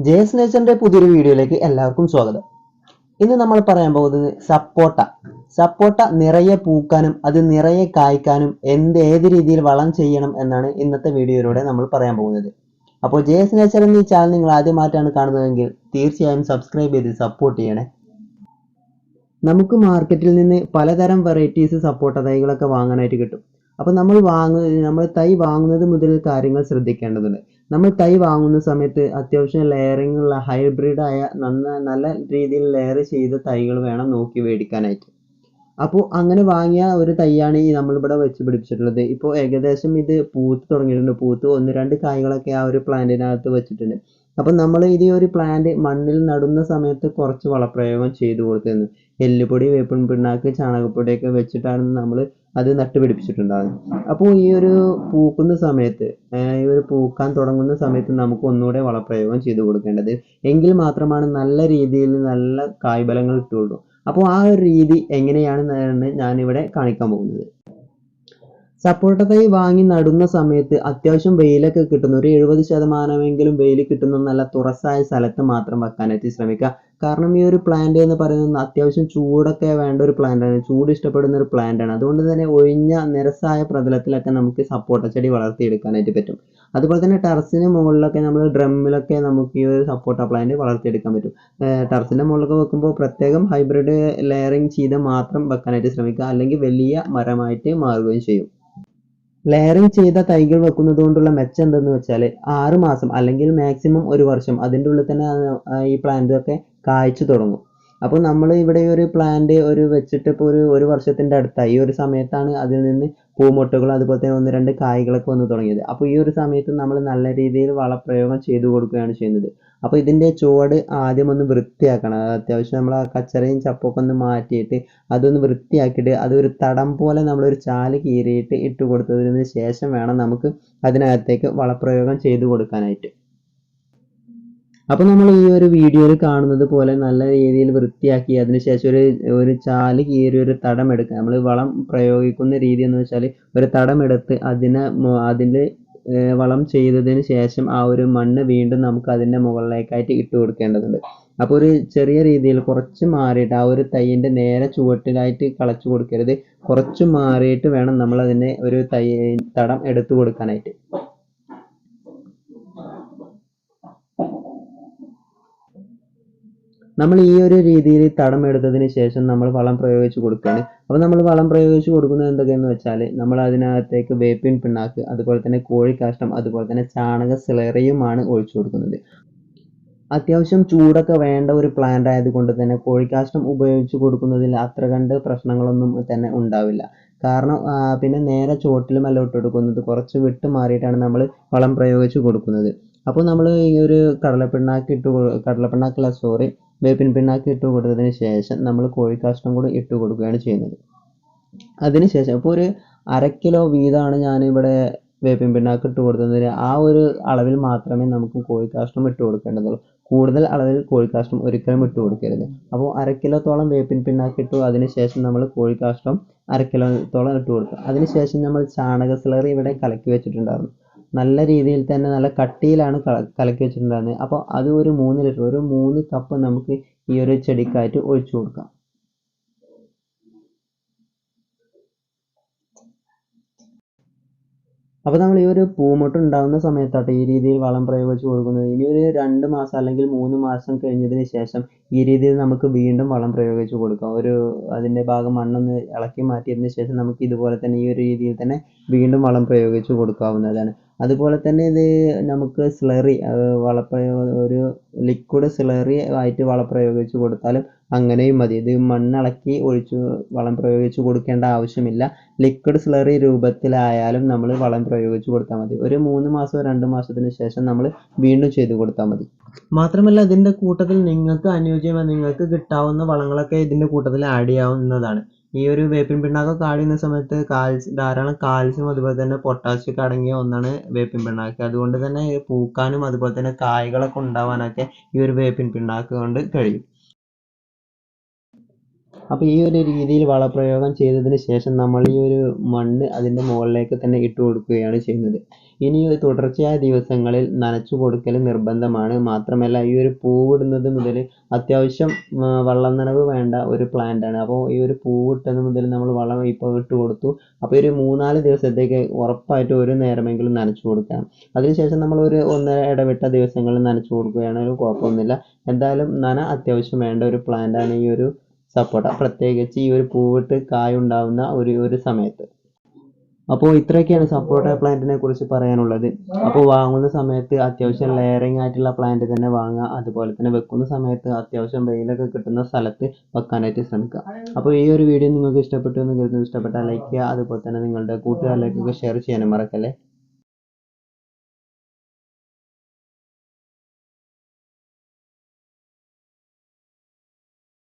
ജേസ് നേച്ചറിന്റെ പുതിയൊരു വീഡിയോയിലേക്ക് എല്ലാവർക്കും സ്വാഗതം. ഇന്ന് നമ്മൾ പറയാൻ പോകുന്നത് സപ്പോട്ട നിറയെ പൂക്കാനും അത് നിറയെ കായ്ക്കാനും ഏത് രീതിയിൽ വളം ചെയ്യണം എന്നാണ് ഇന്നത്തെ വീഡിയോയിലൂടെ നമ്മൾ പറയാൻ പോകുന്നത്. അപ്പോൾ ജേസ് നേച്ചർ എന്ന ഈ ചാനൽ നിങ്ങൾ ആദ്യമായിട്ടാണ് കാണുന്നതെങ്കിൽ തീർച്ചയായും സബ്സ്ക്രൈബ് ചെയ്ത് സപ്പോർട്ട് ചെയ്യണേ. നമുക്ക് മാർക്കറ്റിൽ നിന്ന് പലതരം വെറൈറ്റീസ് സപ്പോട്ട തൈകളൊക്കെ വാങ്ങാനായിട്ട് കിട്ടും. അപ്പോൾ നമ്മൾ തൈ വാങ്ങുന്നത് മുതൽ കാര്യങ്ങൾ ശ്രദ്ധിക്കേണ്ടതുണ്ട്. നമ്മൾ തൈ വാങ്ങുന്ന സമയത്ത് അത്യാവശ്യം ലെയറിംഗ് ഉള്ള ഹൈബ്രിഡ് ആയ നല്ല രീതിയിൽ ലെയർ ചെയ്ത തൈകൾ വേണം നോക്കി മേടിക്കാനായിട്ട്. അപ്പോൾ അങ്ങനെ വാങ്ങിയ ഒരു തൈയാണ് ഈ നമ്മളിവിടെ വെച്ച് പിടിപ്പിച്ചിട്ടുള്ളത്. ഇപ്പോൾ ഏകദേശം ഇത് പൂത്ത് തുടങ്ങിയിട്ടുണ്ട്. പൂത്ത് 1-2 കായ്കളൊക്കെ ആ ഒരു പ്ലാന്റിനകത്ത് വെച്ചിട്ടുണ്ട്. അപ്പം നമ്മൾ ഈ ഒരു പ്ലാന്റ് മണ്ണിൽ നടുന്ന സമയത്ത് കുറച്ച് വളപ്രയോഗം ചെയ്തു കൊടുത്തിരുന്നു. എല്ലുപൊടി, വേപ്പിൻ പിണ്ണാക്ക്, ചാണകപ്പൊടിയൊക്കെ വെച്ചിട്ടാണ് നമ്മൾ അത് നട്ടുപിടിപ്പിച്ചിട്ടുണ്ടാകുന്നത്. അപ്പോൾ ഈ ഒരു പൂക്കുന്ന സമയത്ത് ഈ ഒരു പൂക്കാൻ തുടങ്ങുന്ന സമയത്ത് നമുക്ക് ഒന്നുകൂടെ വളപ്രയോഗം ചെയ്തു കൊടുക്കേണ്ടത്. എങ്കിൽ മാത്രമാണ് നല്ല രീതിയിൽ നല്ല കായ്ഫലങ്ങൾ കിട്ടുകയുള്ളൂ. അപ്പോൾ ആ ഒരു രീതി എങ്ങനെയാണെന്നാണ് ഞാനിവിടെ കാണിക്കാൻ പോകുന്നത്. സപ്പോട്ട തൈ വാങ്ങി നടുന്ന സമയത്ത് അത്യാവശ്യം വെയിലൊക്കെ കിട്ടുന്ന ഒരു 70% വെയിൽ കിട്ടുന്ന നല്ല തുറസായ സ്ഥലത്ത് മാത്രം വെക്കാനായിട്ട് ശ്രമിക്കുക. കാരണം ഈ ഒരു പ്ലാന്റ് എന്ന് പറയുന്നത് അത്യാവശ്യം ചൂടൊക്കെ വേണ്ട ഒരു പ്ലാന്റാണ്. ചൂട് ഇഷ്ടപ്പെടുന്ന ഒരു പ്ലാന്റാണ്. അതുകൊണ്ട് തന്നെ ഒഴിഞ്ഞ നിരസായ പ്രതലത്തിലൊക്കെ നമുക്ക് സപ്പോട്ട ചെടി വളർത്തിയെടുക്കാനായിട്ട് പറ്റും. അതുപോലെ തന്നെ ടെറസിന് മുകളിലൊക്കെ നമ്മൾ ഡ്രമ്മിലൊക്കെ നമുക്ക് ഈ ഒരു സപ്പോട്ട പ്ലാന്റ് വളർത്തിയെടുക്കാൻ പറ്റും. ടെറസിൻ്റെ മുകളിലൊക്കെ വെക്കുമ്പോൾ പ്രത്യേകം ഹൈബ്രിഡ് ലെയറിങ് ചെയ്ത് മാത്രം വെക്കാനായിട്ട് ശ്രമിക്കുക. അല്ലെങ്കിൽ വലിയ മരമായിട്ട് മാറുകയും ചെയ്യും. ലെയറിങ് ചെയ്ത തൈകൾ വെക്കുന്നത് കൊണ്ടുള്ള മെച്ചം എന്തെന്ന് വെച്ചാൽ 6 മാസം അല്ലെങ്കിൽ മാക്സിമം 1 വർഷം അതിൻ്റെ ഉള്ളിൽ തന്നെ ഈ പ്ലാന്റൊക്കെ കായ്ച്ചു തുടങ്ങും. അപ്പോൾ നമ്മൾ ഇവിടെ ഒരു പ്ലാന്റ് വെച്ചിട്ട് ഇപ്പോൾ ഒരു വർഷത്തിൻ്റെ അടുത്തായി. ഈ ഒരു സമയത്താണ് അതിൽ നിന്ന് പൂമൊട്ടുകളും അതുപോലെ തന്നെ 1-2 കായ്കളൊക്കെ വന്ന് തുടങ്ങിയത്. അപ്പോൾ ഈ ഒരു സമയത്ത് നമ്മൾ നല്ല രീതിയിൽ വളപ്രയോഗം ചെയ്തു കൊടുക്കുകയാണ് ചെയ്യുന്നത്. അപ്പോൾ ഇതിൻ്റെ ചുവട് ആദ്യം ഒന്ന് വൃത്തിയാക്കണം. അത്യാവശ്യം നമ്മൾ ആ കച്ചറയും ചപ്പൊക്കെ ഒന്ന് മാറ്റിയിട്ട് അതൊന്ന് വൃത്തിയാക്കിയിട്ട് അതൊരു തടം പോലെ നമ്മളൊരു ചാല് കീറിയിട്ട് ഇട്ട് കൊടുത്തതിന് ശേഷം വേണം നമുക്ക് അതിനകത്തേക്ക് വളപ്രയോഗം ചെയ്തു കൊടുക്കാനായിട്ട്. അപ്പോൾ നമ്മൾ ഈ ഒരു വീഡിയോയിൽ കാണുന്നത് പോലെ നല്ല രീതിയിൽ വൃത്തിയാക്കി അതിനുശേഷം ഒരു ചാല് കീറി ഒരു തടം എടുക്കുക. നമ്മൾ വളം പ്രയോഗിക്കുന്ന രീതി എന്ന് വെച്ചാൽ ഒരു തടം എടുത്ത് അതിൽ വളം ചെയ്തതിന് ശേഷം ആ ഒരു മണ്ണ് വീണ്ടും നമുക്ക് അതിൻ്റെ മുകളിലേക്കായിട്ട് ഇട്ട് കൊടുക്കേണ്ടതുണ്ട്. അപ്പോൾ ഒരു ചെറിയ രീതിയിൽ കുറച്ച് മാറിയിട്ട് ആ ഒരു തൈയിൻ്റെ നേരെ ചുവട്ടിലായിട്ട് കളച്ചു കൊടുക്കരുത്. കുറച്ച് മാറിയിട്ട് വേണം നമ്മൾ അതിനെ ഒരു തടം എടുത്തു കൊടുക്കാനായിട്ട്. നമ്മൾ ഈ ഒരു രീതിയിൽ തടം എടുത്തതിന് ശേഷം നമ്മൾ വളം പ്രയോഗിച്ച് കൊടുക്കുകയാണ്. അപ്പോൾ നമ്മൾ വളം പ്രയോഗിച്ച് കൊടുക്കുന്നത് എന്തൊക്കെയെന്ന് വെച്ചാൽ നമ്മൾ അതിനകത്തേക്ക് വേപ്പിൻ പിണ്ണാക്ക്, അതുപോലെ തന്നെ കോഴിക്കാഷ്ടം, അതുപോലെ തന്നെ ചാണക സ്ലറിയുമാണ് ഒഴിച്ചു കൊടുക്കുന്നത്. അത്യാവശ്യം ചൂടൊക്കെ വേണ്ട ഒരു പ്ലാന്റ് ആയതുകൊണ്ട് തന്നെ കോഴിക്കാഷ്ടം ഉപയോഗിച്ച് കൊടുക്കുന്നതിൽ അത്ര കണ്ട് പ്രശ്നങ്ങളൊന്നും തന്നെ ഉണ്ടാവില്ല. കാരണം പിന്നെ നേരെ ചുവട്ടിലുമല്ല ഇട്ട് കൊടുക്കുന്നത്, കുറച്ച് വിട്ട് മാറിയിട്ടാണ് നമ്മൾ വളം പ്രയോഗിച്ച് കൊടുക്കുന്നത്. അപ്പോൾ നമ്മൾ ഈ ഒരു വേപ്പിൻ പിണ്ണാക്ക് ഇട്ട് കൊടുത്തതിന് ശേഷം നമ്മൾ കോഴിക്കാഷ്ടം കൂടി ഇട്ട് കൊടുക്കുകയാണ് ചെയ്യുന്നത്. അതിനുശേഷം ഇപ്പോൾ ഒരു 1/2 കിലോ വീതമാണ് ഞാനിവിടെ വേപ്പിൻ പിണ്ണാക്ക് ഇട്ട് കൊടുത്തത്. ആ ഒരു അളവിൽ മാത്രമേ നമുക്ക് കോഴിക്കാഷ്ടം ഇട്ട് കൊടുക്കേണ്ടതുള്ളൂ. കൂടുതൽ അളവിൽ കോഴിക്കാഷ്ടം ഒരിക്കലും ഇട്ട് കൊടുക്കരുത്. അപ്പോൾ 1/2 കിലോത്തോളം വേപ്പിൻ പിണ്ണാക്ക് ഇട്ടു. അതിനുശേഷം നമ്മൾ കോഴിക്കാഷ്ടം 1/2 കിലോത്തോളം ഇട്ട് കൊടുക്കുക. അതിനുശേഷം നമ്മൾ ചാണക സ്ലറി ഇവിടെ കലക്കി വെച്ചിട്ടുണ്ടായിരുന്നു. നല്ല രീതിയിൽ തന്നെ നല്ല കട്ടിയിലാണ് കലക്കി വെച്ചിട്ടുണ്ടായിരുന്നത്. അപ്പോൾ അത് ഒരു 3 ലിറ്റർ, ഒരു 3 കപ്പ് നമുക്ക് ഈ ഒരു ചെടിക്കായിട്ട് ഒഴിച്ചു കൊടുക്കാം. അപ്പോൾ നമ്മൾ ഈ ഒരു പൂമൊട്ട് ഉണ്ടാകുന്ന സമയത്താട്ടെ ഈ രീതിയിൽ വളം പ്രയോഗിച്ച് കൊടുക്കുന്നത്. ഇനി ഒരു 2 മാസം അല്ലെങ്കിൽ 3 മാസം കഴിഞ്ഞതിന് ശേഷം ഈ രീതിയിൽ നമുക്ക് വീണ്ടും വളം പ്രയോഗിച്ച് കൊടുക്കാം. അതിൻ്റെ ഭാഗം മണ്ണൊന്ന് ഇളക്കി മാറ്റിയതിന് ശേഷം നമുക്ക് ഇതുപോലെ തന്നെ ഈ ഒരു രീതിയിൽ തന്നെ വീണ്ടും വളം പ്രയോഗിച്ച് കൊടുക്കാവുന്നതാണ്. അതുപോലെ തന്നെ ഇത് നമുക്ക് സ്ലറി ഒരു ലിക്വിഡ് സ്ലറി ആയിട്ട് വളം പ്രയോഗിച്ച് കൊടുത്താലും അങ്ങനെയും മതി. ഇത് മണ്ണിളക്കി വളം പ്രയോഗിച്ച് കൊടുക്കേണ്ട ആവശ്യമില്ല. ലിക്വിഡ് സ്ലറി രൂപത്തിലായാലും നമ്മൾ വളം പ്രയോഗിച്ച് കൊടുത്താൽ മതി. ഒരു 3 മാസമോ 2 മാസത്തിന് ശേഷം നമ്മൾ വീണ്ടും ചെയ്ത് കൊടുത്താൽ മതി. മാത്രമല്ല ഇതിൻ്റെ കൂട്ടത്തിൽ നിങ്ങൾക്ക് കിട്ടാവുന്ന വളങ്ങളൊക്കെ ഇതിൻ്റെ കൂട്ടത്തിൽ ആഡ് ചെയ്യാവുന്നതാണ്. ഈ ഒരു വേപ്പിൻ പിണ്ണാക്കൊക്കെ ആഡ് ചെയ്യുന്ന സമയത്ത് ധാരാളം കാൽസ്യം അതുപോലെ തന്നെ പൊട്ടാസ്യം ഒക്കെ അടങ്ങിയ ഒന്നാണ് വേപ്പിൻ പിണ്ണാക്ക്. അതുകൊണ്ട് തന്നെ പൂക്കാനും അതുപോലെ തന്നെ കായ്കളൊക്കെ ഉണ്ടാവാനൊക്കെ ഈ ഒരു വേപ്പിൻ പിണ്ണാക്ക് കൊണ്ട് കഴിയും. അപ്പോൾ ഈ ഒരു രീതിയിൽ വളപ്രയോഗം ചെയ്തതിന് ശേഷം നമ്മൾ ഈ ഒരു മണ്ണ് അതിൻ്റെ മുകളിലേക്ക് തന്നെ ഇട്ട് കൊടുക്കുകയാണ് ചെയ്യുന്നത്. ഇനി തുടർച്ചയായ ദിവസങ്ങളിൽ നനച്ചു കൊടുക്കൽ നിർബന്ധമാണ്. മാത്രമല്ല ഈ ഒരു പൂവിടുന്നത് മുതൽ അത്യാവശ്യം വള്ളം നനവ് വേണ്ട ഒരു പ്ലാന്റ് ആണ്. അപ്പോൾ ഈ ഒരു പൂവിട്ടത് മുതൽ നമ്മൾ വളം ഇപ്പോൾ ഇട്ട് കൊടുത്തു. അപ്പോൾ ഒരു 3-4 ദിവസത്തേക്ക് ഉറപ്പായിട്ടും ഒരു നേരമെങ്കിലും നനച്ചു കൊടുക്കണം. അതിനുശേഷം നമ്മൾ ഒരു ഒന്നര ഇടവിട്ട ദിവസങ്ങളിൽ നനച്ചു കൊടുക്കുകയാണെങ്കിലും കുഴപ്പമൊന്നുമില്ല. എന്തായാലും നന അത്യാവശ്യം വേണ്ട ഒരു പ്ലാന്റ് ആണ് ഈ ഒരു സപ്പോട്ട, പ്രത്യേകിച്ച് ഈ ഒരു പൂവിട്ട് കായ ഉണ്ടാവുന്ന ഒരു സമയത്ത്. അപ്പോൾ ഇത്രയൊക്കെയാണ് സപ്പോട്ട പ്ലാന്റിനെ കുറിച്ച് പറയാനുള്ളത്. അപ്പോൾ വാങ്ങുന്ന സമയത്ത് അത്യാവശ്യം ലെയറിങ് ആയിട്ടുള്ള പ്ലാന്റ് തന്നെ വാങ്ങുക. അതുപോലെ തന്നെ വെക്കുന്ന സമയത്ത് അത്യാവശ്യം വെയിലൊക്കെ കിട്ടുന്ന സ്ഥലത്ത് വെക്കാനായിട്ട് ശ്രമിക്കുക. അപ്പോൾ ഈ ഒരു വീഡിയോ നിങ്ങൾക്ക് ഇഷ്ടപ്പെട്ടു എന്ന് കരുതുന്നു. ഇഷ്ടപ്പെട്ടാൽ ലൈക്ക് ചെയ്യുക. അതുപോലെ തന്നെ നിങ്ങളുടെ കൂട്ടുകാരിലേക്കൊക്കെ ഷെയർ ചെയ്യാനും മറക്കല്ലേ.